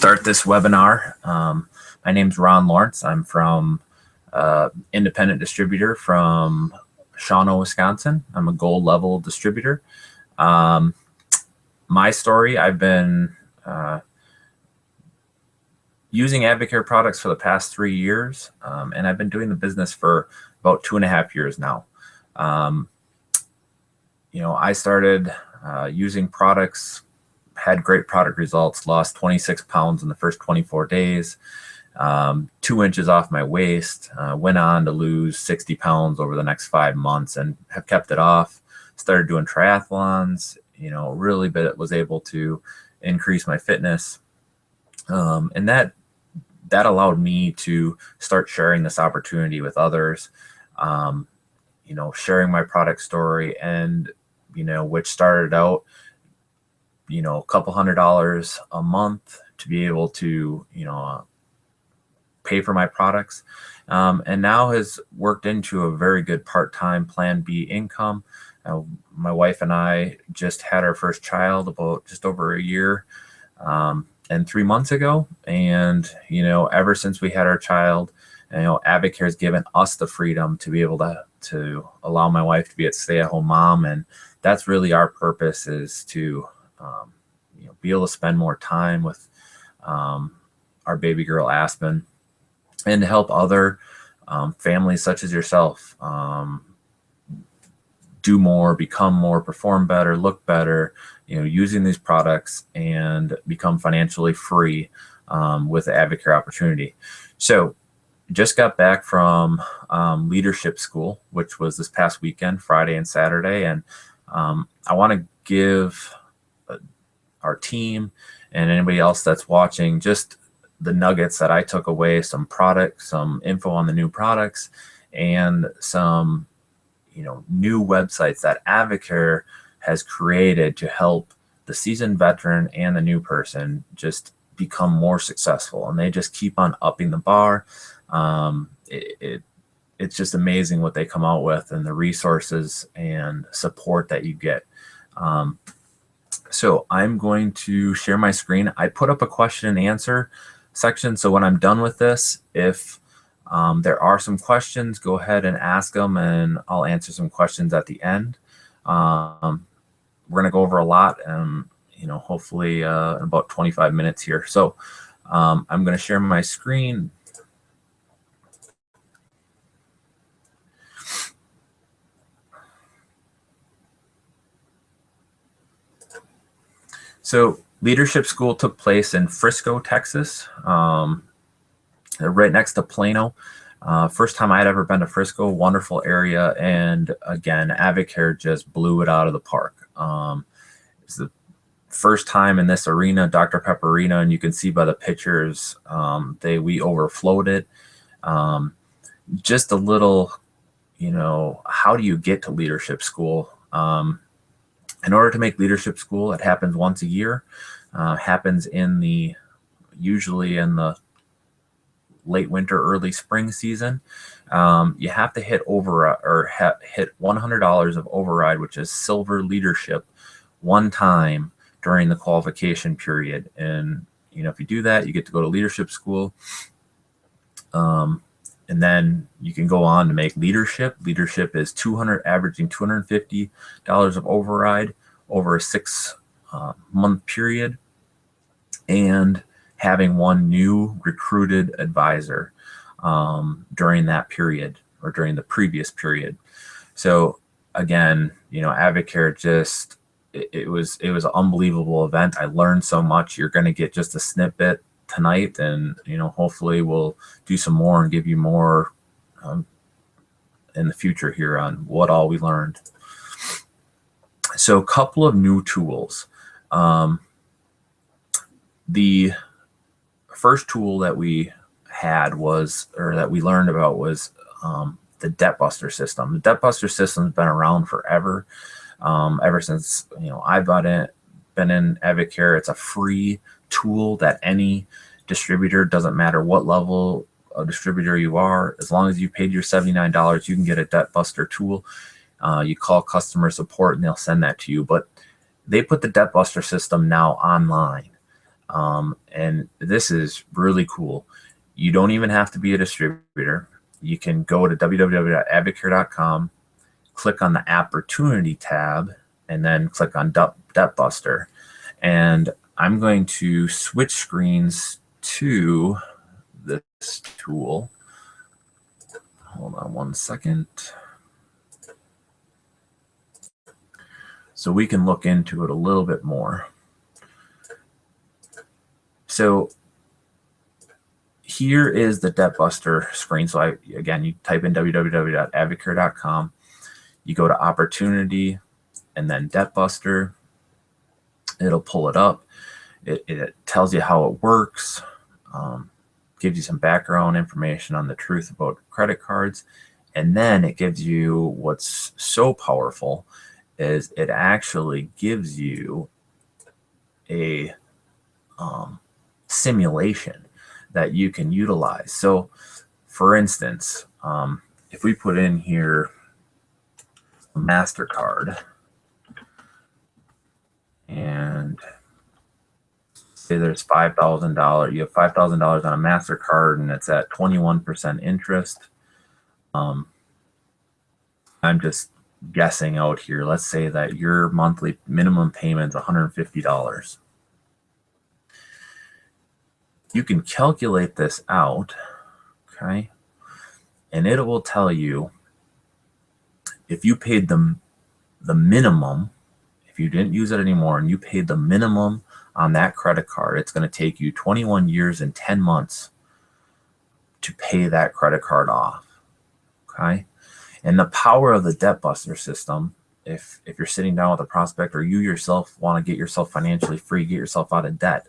start this webinar. My name's Ron Lawrence. I'm from Independent Distributor from Shawano, Wisconsin. I'm a gold level distributor. My story, I've been using Advocare products for the past 3 years, and I've been doing the business for about 2.5 years now. I started using products, had great product results, lost 26 pounds in the first 24 days, 2 inches off my waist, went on to lose 60 pounds over the next 5 months and have kept it off. Started doing triathlons, really was able to increase my fitness. And that allowed me to start sharing this opportunity with others, sharing my product story, and, which started out, a couple $100s a month to be able to, pay for my products, and now has worked into a very good part-time Plan B income. My wife and I just had our first child about just over a year and 3 months ago. And, ever since we had our child, Advocare has given us the freedom to be able to allow my wife to be a stay-at-home mom. And that's really our purpose, is to, be able to spend more time with our baby girl, Aspen, and to help other families such as yourself do more, become more, perform better, look better, using these products, and become financially free with the Advocare opportunity. So just got back from leadership school, which was this past weekend, Friday and Saturday. And I want to give our team and anybody else that's watching just the nuggets that I took away, some products, some info on the new products, and some new websites that Advocare has created to help the seasoned veteran and the new person just become more successful. And they just keep on upping the bar. It's just amazing what they come out with, and the resources and support that you get. So I'm going to share my screen. I put up a question and answer section, so when I'm done with this, if there are some questions, go ahead and ask them, and I'll answer some questions at the end. We're going to go over a lot, and hopefully in about 25 minutes here. So I'm going to share my screen. So leadership school took place in Frisco, Texas, right next to Plano. First time I'd ever been to Frisco, wonderful area. And again, Advocare just blew it out of the park. It's the first time in this arena, Dr. Pepper Arena, and you can see by the pictures, we overflowed it. Just a little, how do you get to leadership school? In order to make leadership school, it happens once a year, happens usually in the late winter, early spring season. You have to hit hit $100 of override, which is silver leadership, one time during the qualification period. And, if you do that, you get to go to leadership school. And then you can go on to make leadership. Leadership is averaging $250 of override over a 6-month period, and having one new recruited advisor during that period, or during the previous period. So again, Advocare just, it was an unbelievable event. I learned so much. You're going to get just a snippet tonight, and hopefully we'll do some more and give you more in the future here on what all we learned. So a couple of new tools. The first tool that we had that we learned about was the Debt Buster system. The Debt Buster system has been around forever, ever since I've been in Advocare. It's a free tool that any distributor, doesn't matter what level of distributor you are, as long as you paid your $79, you can get a Debt Buster tool. You call customer support and they'll send that to you. But they put the Debt Buster system now online. And this is really cool. You don't even have to be a distributor. You can go to www.advocare.com, click on the Opportunity tab, and then click on Debt Buster. And I'm going to switch screens to this tool. Hold on one second. So we can look into it a little bit more. So here is the Debt Buster screen. So again, you type in www.advocare.com, you go to Opportunity and then Debt Buster. It'll pull it up. It tells you how it works, gives you some background information on the truth about credit cards, and then it gives you what's so powerful is it actually gives you a simulation that you can utilize. So for instance, if we put in here a MasterCard and say there's $5,000, you have $5,000 on a MasterCard and it's at 21% interest. I'm just guessing out here. Let's say that your monthly minimum payment is $150. You can calculate this out, okay? And it will tell you if you paid the minimum, if you didn't use it anymore and you paid the minimum on that credit card, it's going to take you 21 years and 10 months to pay that credit card off, okay? And the power of the Debt Buster system, if you're sitting down with a prospect or you yourself want to get yourself financially free, get yourself out of debt,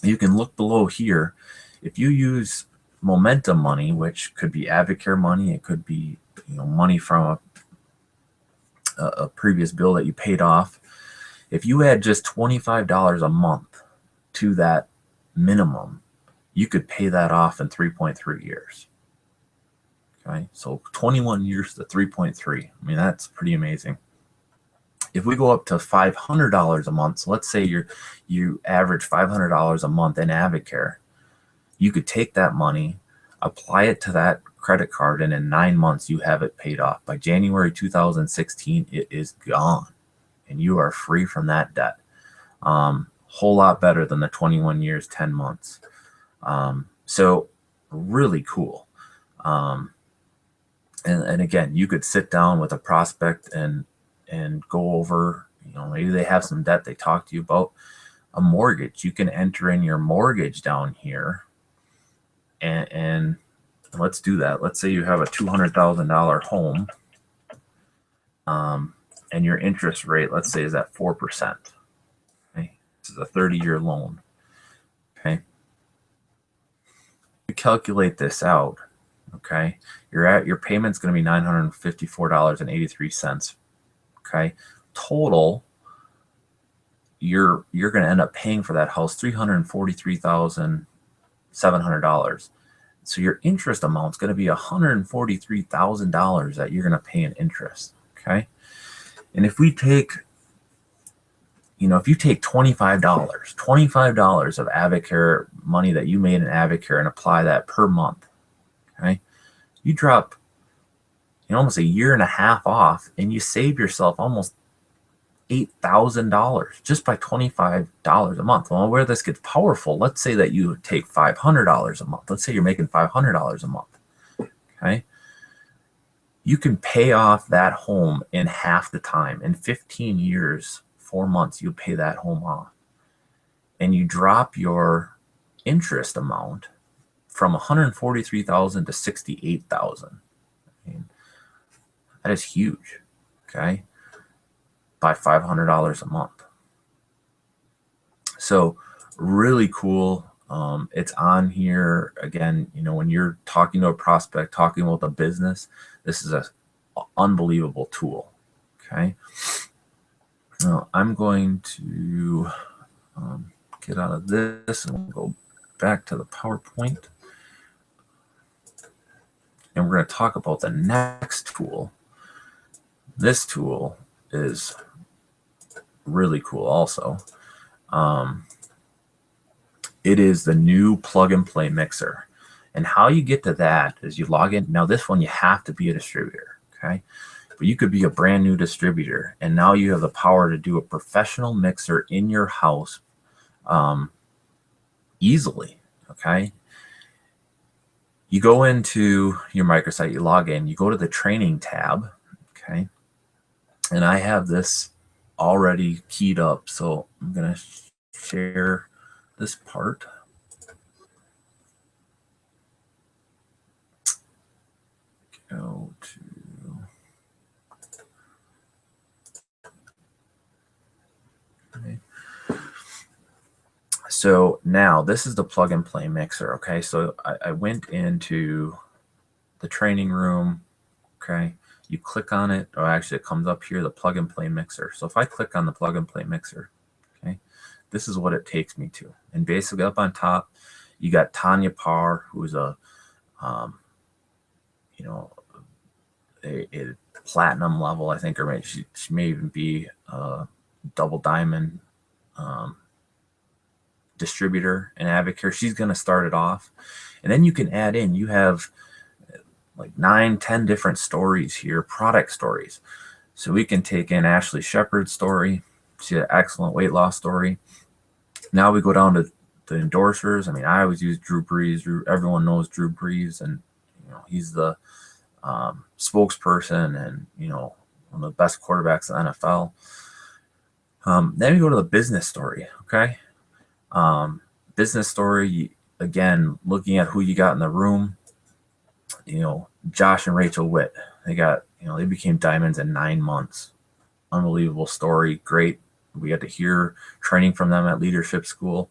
you can look below here. If you use momentum money, which could be Advocare money, it could be money from a previous bill that you paid off. If you add just $25 a month to that minimum, you could pay that off in 3.3 years. Okay, so 21 years to 3.3. I mean, that's pretty amazing. If we go up to $500 a month, so let's say you average $500 a month in Advocare, you could take that money, apply it to that credit card, and in 9 months you have it paid off. By January 2016, it is gone, and you are free from that debt. Whole lot better than the 21 years, 10 months. So really cool. And again, you could sit down with a prospect and go over, maybe they have some debt they talk to you about. A mortgage, you can enter in your mortgage down here, and let's do that. Let's say you have a $200,000 home, and your interest rate, let's say, is at 4%. Okay, this is a 30-year loan. Okay, you calculate this out. Okay, your payment's going to be $954.83. Okay, total, you're going to end up paying for that house $343,700. So your interest amount is going to be $143,000 that you're going to pay in interest. Okay, and if we take, if you take $25 of Advocare money that you made in Advocare and apply that per month, okay, you drop almost a year and a half off, and you save yourself almost $8,000 just by $25 a month. Well, where this gets powerful, let's say that you take $500 a month. Let's say you're making $500 a month. Okay, you can pay off that home in half the time. In 15 years, 4 months, you pay that home off, and you drop your interest amount from $143,000 to $68,000. I mean, that is huge. Okay, by $500 a month. So really cool. It's on here again. When you're talking to a prospect, talking with a business, this is an unbelievable tool. Okay. Now I'm going to get out of this and we'll go back to the PowerPoint. And we're going to talk about the next tool. This tool is really cool also. It is the new plug and play mixer. And how you get to that is you log in. Now this one, you have to be a distributor, okay? But you could be a brand new distributor, and now you have the power to do a professional mixer in your house easily, okay? You go into your microsite, you log in, you go to the training tab, okay? And I have this already keyed up, so I'm gonna share this part. Go to, okay. So now this is the plug and play mixer, okay? So I went into the training room, okay? You click on it, or actually it comes up here, the plug and play mixer. So if I click on the plug and play mixer, okay, this is what it takes me to. And basically up on top, you got Tanya Parr, who's a, you know, a platinum level, I think, or maybe she may even be a double diamond distributor in Advocare. She's going to start it off. And then you can add in, you have like 9-10 different stories here, product stories. So we can take in Ashley Shepard's story. She had an excellent weight loss story. Now we go down to the endorsers. I mean, I always use Drew Brees. Everyone knows Drew Brees, and you know, he's the spokesperson and, you know, one of the best quarterbacks in the NFL. Then we go to the business story, okay? Business story, again, looking at who you got in the room. You know, Josh and Rachel Witt, they got, you know, they became diamonds in 9 months. Unbelievable story. Great. We got to hear training from them at leadership school.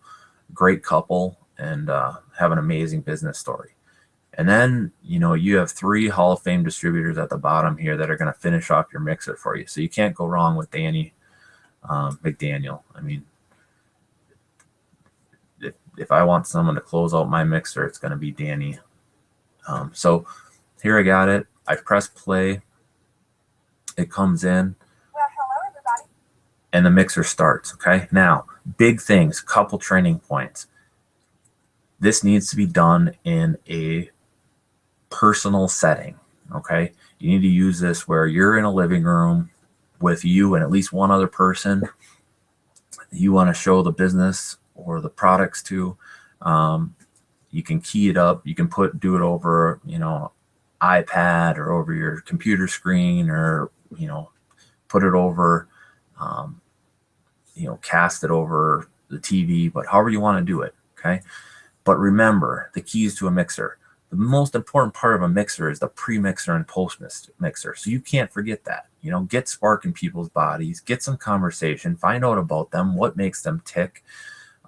Great couple, and have an amazing business story. And then, you know, you have 3 Hall of Fame distributors at the bottom here that are going to finish off your mixer for you. So you can't go wrong with Danny McDaniel. I mean, if I want someone to close out my mixer, it's going to be Danny. So here I got it. I press play. It comes in. Well, hello, everybody. And the mixer starts, okay? Now, big things, couple training points. This needs to be done in a personal setting, okay? You need to use this where you're in a living room with you and at least one other person you want to show the business or the products to. You can key it up. You can do it over, you know, iPad or over your computer screen, or, you know, put it over, you know, cast it over the TV, but however you want to do it, okay? But remember, the keys to a mixer. The most important part of a mixer is the pre-mixer and post-mixer. So you can't forget that. You know, get spark in people's bodies, get some conversation, find out about them, what makes them tick,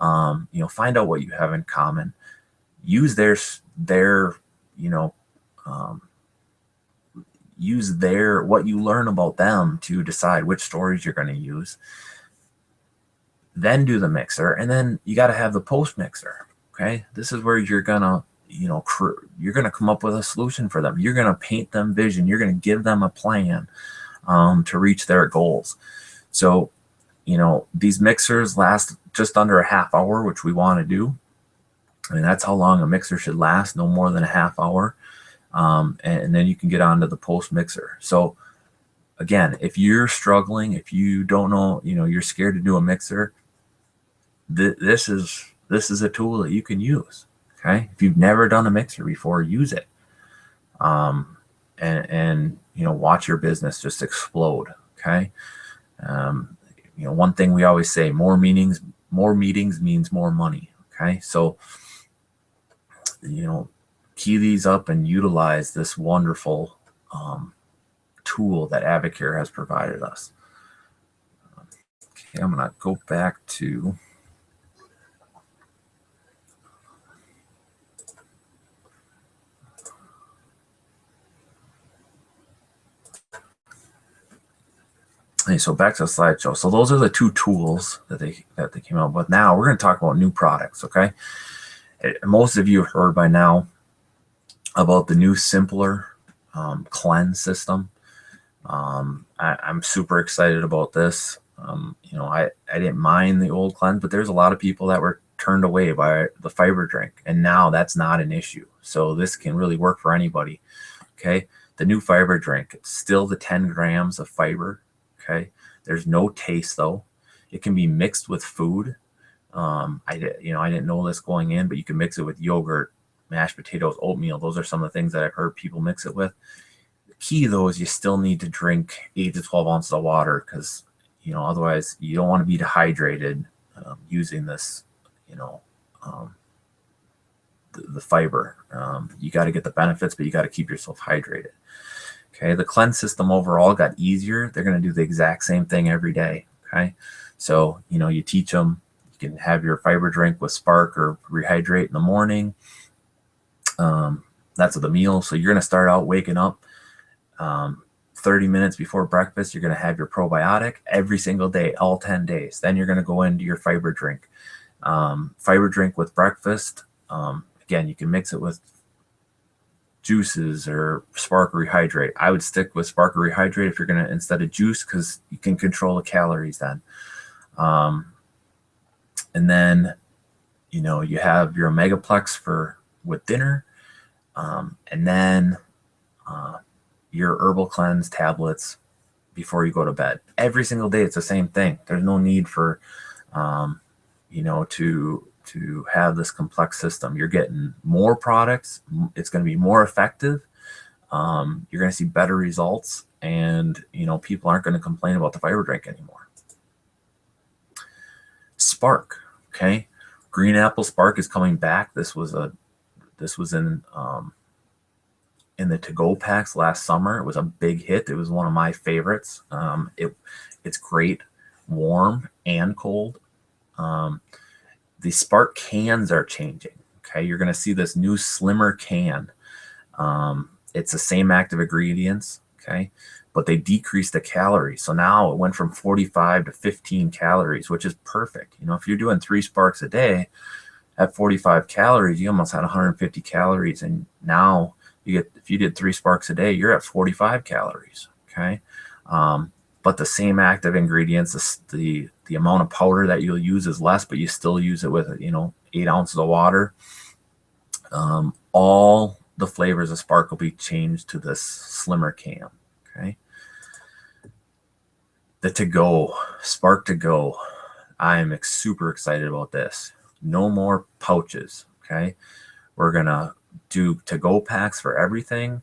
you know, find out what you have in common. Use their you know, use what you learn about them to decide which stories you're going to use. Then do the mixer, and then you got to have the post mixer. Okay, this is where you're gonna, you know, you're gonna come up with a solution for them. You're gonna paint them vision. You're gonna give them a plan to reach their goals. So, you know, these mixers last just under a half hour, which we want to do. I mean, that's how long a mixer should last, no more than a half hour. And then you can get on to the post mixer. So again, if you're struggling, if you don't know, you know, you're scared to do a mixer, this is a tool that you can use. Okay. If you've never done a mixer before, use it. And you know, watch your business just explode. Okay. You know, one thing we always say, more meetings means more money. Okay. So, you know, key these up and utilize this wonderful tool that Advocare has provided us. Okay, I'm going to go back to so back to the slideshow. So those are the 2 tools that they came out with. Now we're going to talk about new products. Okay, most of you have heard by now about the new simpler cleanse system. I'm super excited about this. You know, I didn't mind the old cleanse, but there's a lot of people that were turned away by the fiber drink, and now that's not an issue. So this can really work for anybody. Okay, the new fiber drink, it's still the 10 grams of fiber. Okay, there's no taste though. It can be mixed with food. I didn't know this going in, but you can mix it with yogurt, mashed potatoes, oatmeal. Those are some of the things that I've heard people mix it with. The key though is you still need to drink 8 to 12 ounces of water, because otherwise you don't want to be dehydrated using this, the fiber. You got to get the benefits, but you got to keep yourself hydrated. Okay, the cleanse system overall got easier. They're going to do the exact same thing every day. Okay, so you teach them. You can have your fiber drink with Spark or Rehydrate in the morning. That's the meal. So you're going to start out waking up 30 minutes before breakfast. You're going to have your probiotic every single day, all 10 days. Then you're going to go into your fiber drink. Fiber drink with breakfast. Again, you can mix it with juices or Spark or Rehydrate. I would stick with Spark or Rehydrate if you're going to, instead of juice, because you can control the calories then. And then, you have your Omegaplex with dinner. And then your Herbal Cleanse tablets before you go to bed. Every single day, it's the same thing. There's no need for, to have this complex system. You're getting more products. It's going to be more effective. You're going to see better results, and people aren't going to complain about the fiber drink anymore. Spark, okay, green apple Spark is coming back. This was in the to-go packs last summer. It was a big hit. It was one of my favorites. It's great, warm and cold. The Spark cans are changing. Okay, you're going to see this new slimmer can. It's the same active ingredients. Okay, but they decreased the calories. So now it went from 45 to 15 calories, which is perfect. If you're doing 3 Sparks a day at 45 calories, you almost had 150 calories. And now if you did 3 Sparks a day, you're at 45 calories. Okay, but the same active ingredients, the amount of powder that you'll use is less, but you still use it with 8 ounces of water. All the flavors of Spark will be changed to this slimmer can. Okay, the to-go Spark to-go, I am super excited about this. No more pouches. Okay, we're gonna do to-go packs for everything.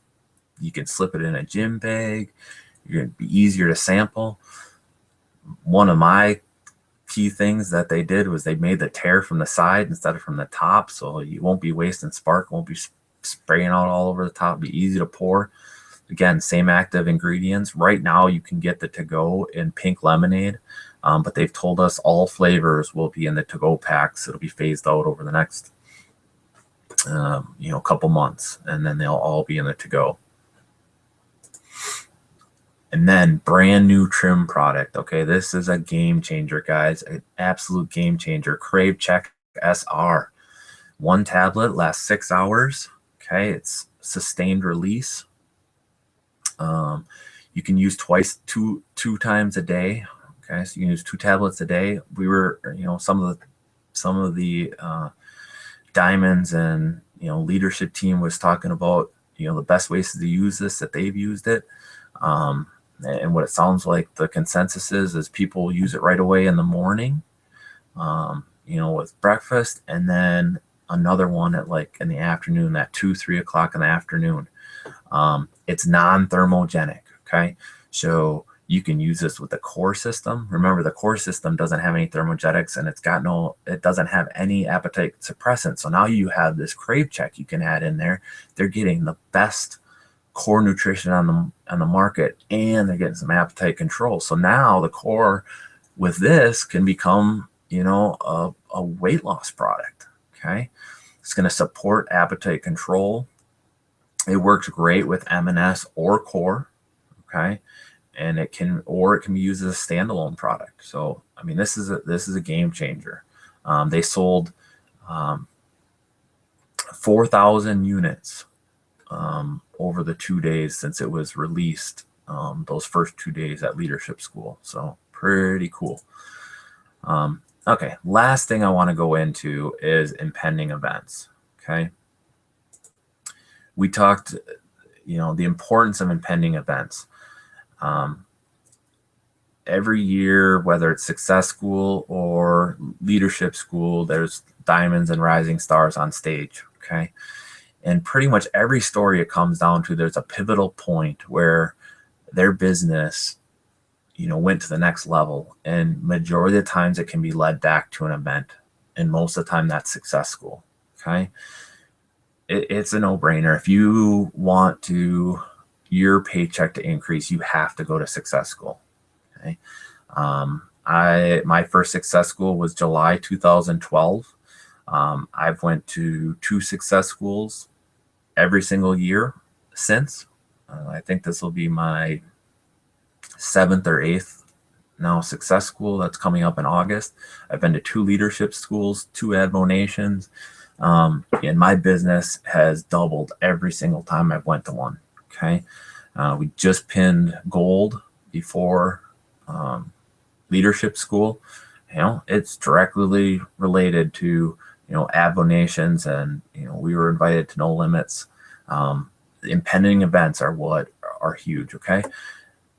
You can slip it in a gym bag. You're gonna be easier to sample. One of my key things that they did was they made the tear from the side instead of from the top, so you won't be wasting Spark, won't be spraying out all over the top. It'll be easy to pour. Again, same active ingredients. Right now you can get the to-go in pink lemonade, but they've told us all flavors will be in the to-go packs. It'll be phased out over the next couple months, and then they'll all be in the to-go. And then brand new trim product. Okay, this is a game changer, guys. An absolute game changer. Crave Check SR. 1 tablet lasts 6 hours. Okay, it's sustained release. You can use two times a day. Okay, so you can use 2 tablets a day. We were, some of the diamonds and leadership team was talking about the best ways to use this, that they've used it. And what it sounds like the consensus is people use it right away in the morning, with breakfast, and then another one at in the afternoon, at 2-3 o'clock in the afternoon. It's non-thermogenic. Okay, so you can use this with the core system. Remember, the core system doesn't have any thermogenics, and it doesn't have any appetite suppressant. So now you have this Crave Check you can add in there. They're getting the best core nutrition on the market, and they're getting some appetite control. So now the core with this can become a weight loss product. Okay, it's going to support appetite control. It works great with M&S or core. Okay, and it can be used as a standalone product. So I mean, this is a game changer. They sold 4,000 units over the 2 days since it was released, those first 2 days at leadership school. So pretty cool. Okay, last thing I want to go into is impending events. Okay, we talked, the importance of impending events. Um, every year, whether it's Success School or Leadership School, there's diamonds and rising stars on stage. Okay, and pretty much every story it comes down to, there's a pivotal point where their business went to the next level, and majority of the times it can be led back to an event, and most of the time that's Success School. Okay, it's a no-brainer. If you want your paycheck to increase, you have to go to Success School. Okay, my first Success School was July 2012. I've went to 2 Success Schools every single year since. I think this will be my 7th or 8th now Success School that's coming up in August. I've been to 2 leadership schools, 2 Advonations, and my business has doubled every single time I've went to one. Okay, we just pinned gold before leadership school. It's directly related to Advonations, and we were invited to No Limits. Impending events are what are huge. Okay,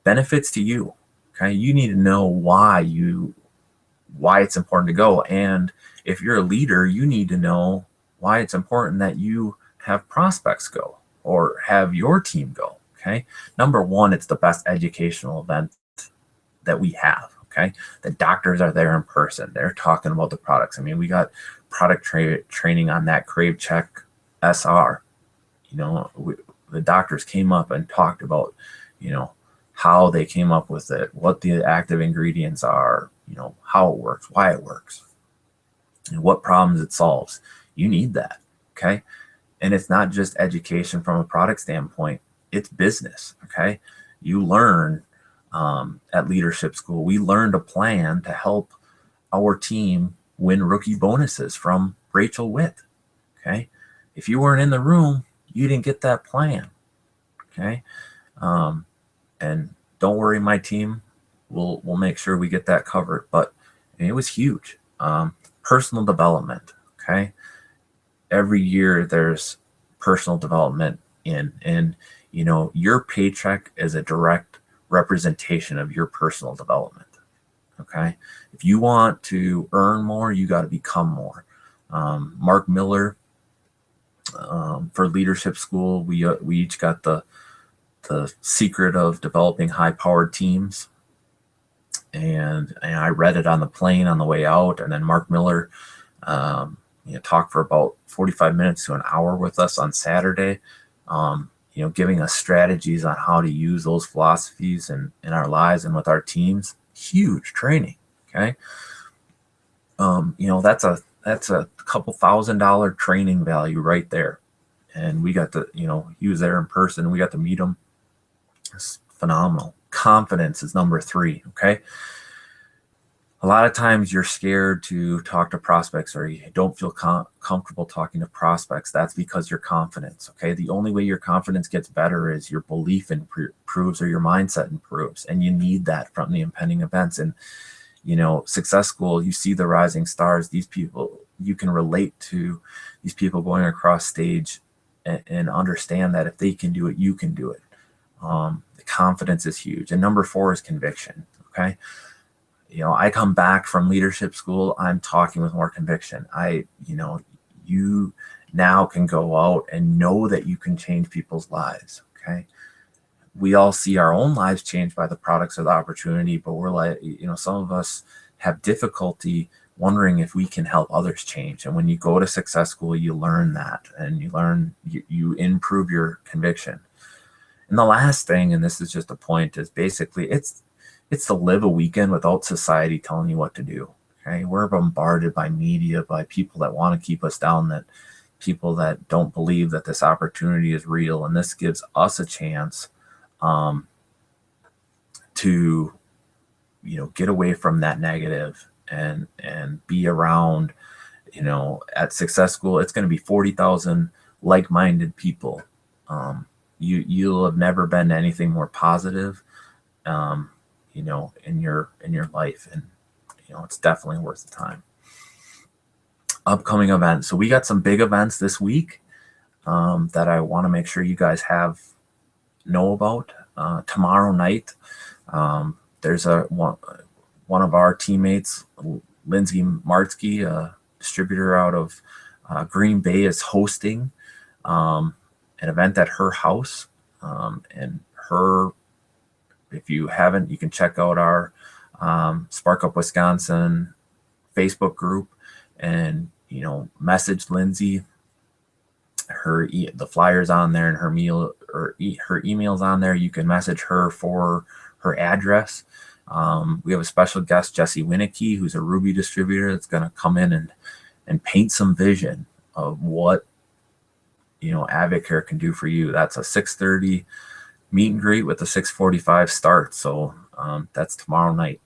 benefits to you. Okay, you need to know why it's important to go, and if you're a leader, you need to know why it's important that you have prospects go or have your team go. Okay, number one, it's the best educational event that we have. Okay, the doctors are there in person. They're talking about the products. I mean, we got product training on that Crave Check SR. The doctors came up and talked about how they came up with it, what the active ingredients are, how it works, why it works, and what problems it solves. You need that. Okay, and it's not just education from a product standpoint, it's business. Okay, you learn at leadership school, we learned a plan to help our team win rookie bonuses from Rachel Witt. Okay, if you weren't in the room, you didn't get that plan. Okay, and don't worry, my team will make sure we get that covered. But it was huge. Personal development. Okay, every year there's personal development and your paycheck is a direct representation of your personal development. Okay, if you want to earn more, you got to become more. Mark Miller, for leadership school, we each got the secret of developing high-powered teams, and I read it on the plane on the way out. And then Mark Miller talked for about 45 minutes to an hour with us on Saturday, giving us strategies on how to use those philosophies in our lives and with our teams. Huge training. Okay, that's a couple $1,000 training value right there, and we got to he was there in person. We got to meet him. It's phenomenal. Confidence is number 3. Okay, a lot of times you're scared to talk to prospects, or you don't feel comfortable talking to prospects. That's because your confidence. Okay, the only way your confidence gets better is your belief improves or your mindset improves, and you need that from the impending events. And Success School, you see the rising stars. These people, you can relate to these people going across stage and understand that if they can do it, you can do it. The confidence is huge. And number 4 is conviction. Okay, I come back from leadership school, I'm talking with more conviction. You now can go out and know that you can change people's lives. Okay, we all see our own lives changed by the products or the opportunity, but we're like, some of us have difficulty wondering if we can help others change. And when you go to Success School, you learn that, and you improve your conviction. And the last thing, and this is just a point, is basically it's to live a weekend without society telling you what to do. Okay, we're bombarded by media, by people that want to keep us down, that people that don't believe that this opportunity is real, and this gives us a chance to get away from that negative and be around. At Success School, it's going to be 40,000 like-minded people. You'll have never been to anything more positive, in your life. And it's definitely worth the time. Upcoming events. So we got some big events this week that I want to make sure you guys know about. Tomorrow night, there's one of our teammates, Lindsay Martzke, a distributor out of Green Bay, is hosting an event at her house. And if you haven't, you can check out our Sparkupwisconsin Facebook group and message Lindsay. The flyers on there and her emails on there. You can message her for her address. We have a special guest, Jesse Winicky, who's a Ruby distributor, that's going to come in and paint some vision of what Advocare can do for you. That's a 6:30 meet and greet with a 6:45 start. So that's tomorrow night.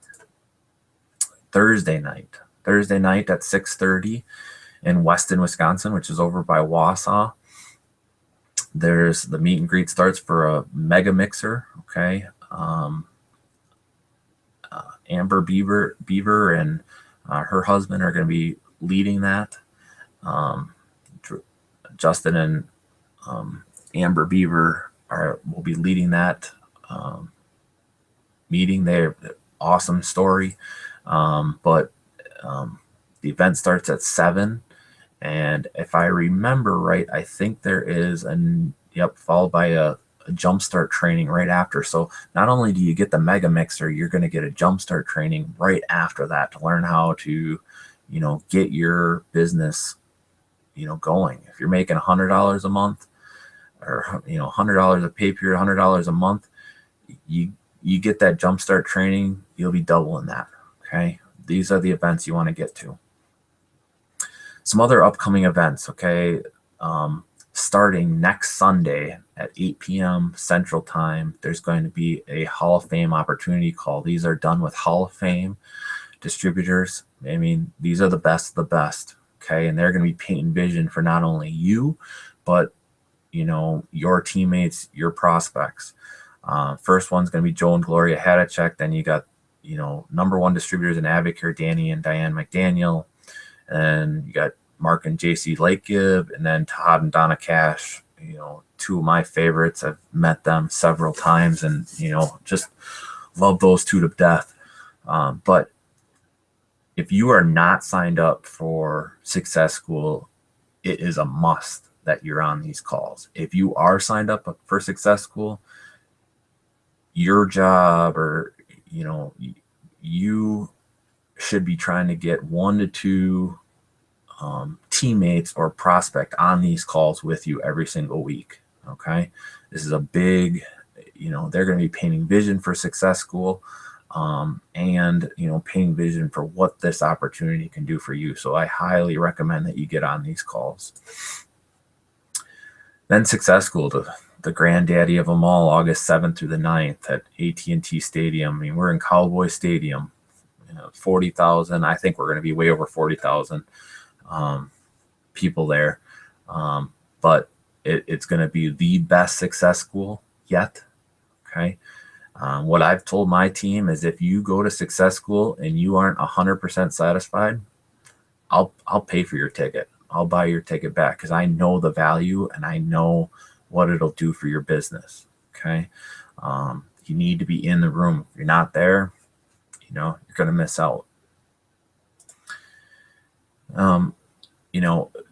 Thursday night at 6:30 in Weston, Wisconsin, which is over by Wausau. There's the meet and greet starts for a mega mixer. Okay. Amber Beaver and her husband are going to be leading that. Justin and Amber Beaver will be leading that meeting. They're awesome story. But the event starts at 7. And if I remember right, I think there is followed by a jumpstart training right after. So not only do you get the mega mixer, you're going to get a jumpstart training right after that to learn how to, get your business, going. If you're making $100 a month or, $100 a pay period, $100 a month, you get that jumpstart training, you'll be doubling that. Okay. These are the events you want to get to. Some other upcoming events, okay, starting next Sunday at 8 p.m. Central Time, there's going to be a Hall of Fame opportunity call. These are done with Hall of Fame distributors. I mean, these are the best of the best, okay, and they're going to be painting vision for not only you, but, your teammates, your prospects. First one's going to be Joe and Gloria Hadachek. Then you got, #1 distributors in Advocare, Danny and Diane McDaniel. And you got Mark and JC Lakegibb, and then Todd and Donna Cash, two of my favorites. I've met them several times and, just love those two to death. But if you are not signed up for Success School, it is a must that you're on these calls. If you are signed up for Success School, your job you should be trying to get 1 to 2 teammates or prospect on these calls with you every single week. Okay. This is a big, they're going to be painting vision for Success School, and, painting vision for what this opportunity can do for you. So I highly recommend that you get on these calls. Then Success School, the granddaddy of them all, August 7th through the 9th at AT&T Stadium. I mean, we're in Cowboy Stadium, 40,000. I think we're going to be way over 40,000 people there. But it's going to be the best Success School yet. Okay. What I've told my team is if you go to Success School and you aren't 100% satisfied, I'll pay for your ticket. I'll buy your ticket back because I know the value and I know what it'll do for your business. Okay. You need to be in the room. If you're not there, you're going to miss out.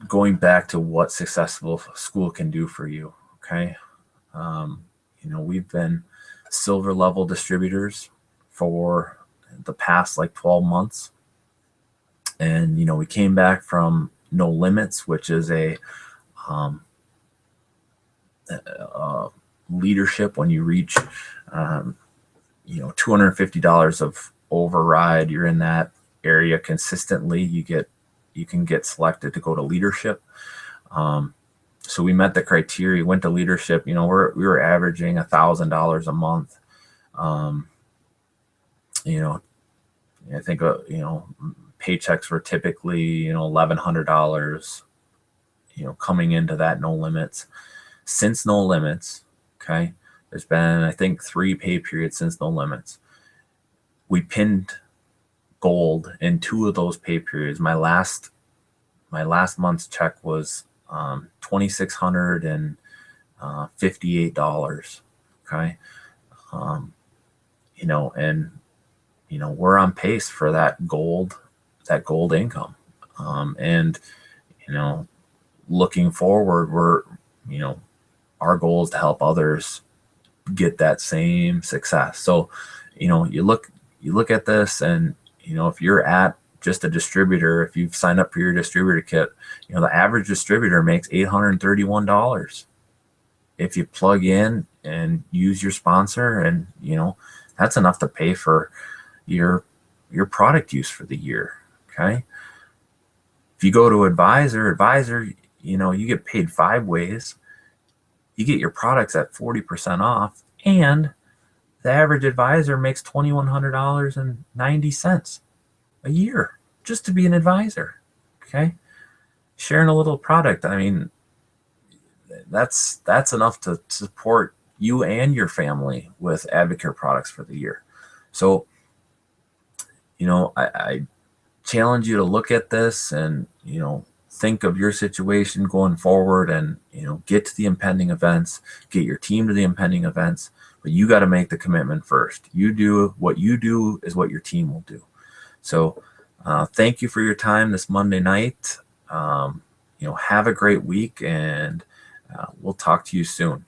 Going back to what Successful School can do for you. Okay. We've been silver level distributors for the past 12 months. And, we came back from No Limits, which is a leadership when you reach, $250 of override. You're in that area consistently. You can get selected to go to leadership. So we met the criteria, went to leadership. We were averaging $1,000 a month. I think paychecks were typically $1,100. Coming into that No Limits. Since No Limits, okay, there's been I think 3 pay periods since No Limits. We pinned gold in 2 of those pay periods. My last month's check was $2,658. Okay. You know, and you know, we're on pace for that gold income. And you know, looking forward, you know, our goal is to help others get that same success. So, you know, you look at this, and you know, if you're at just a distributor, if you've signed up for your distributor kit, you know, the average distributor makes $831. If you plug in and use your sponsor, and you know, that's enough to pay for your product use for the year. Okay. If you go to advisor, you know, you get paid 5 ways. You get your products at 40% off, and the average advisor makes $2,100.90 a year just to be an advisor. Okay. Sharing a little product, I mean, that's enough to support you and your family with Advocare products for the year. So, you know, I challenge you to look at this and, you know, think of your situation going forward, and, you know, get to the impending events, get your team to the impending events, but you got to make the commitment first. You do what you do is what your team will do. So thank you for your time this Monday night. You know, have a great week, and we'll talk to you soon.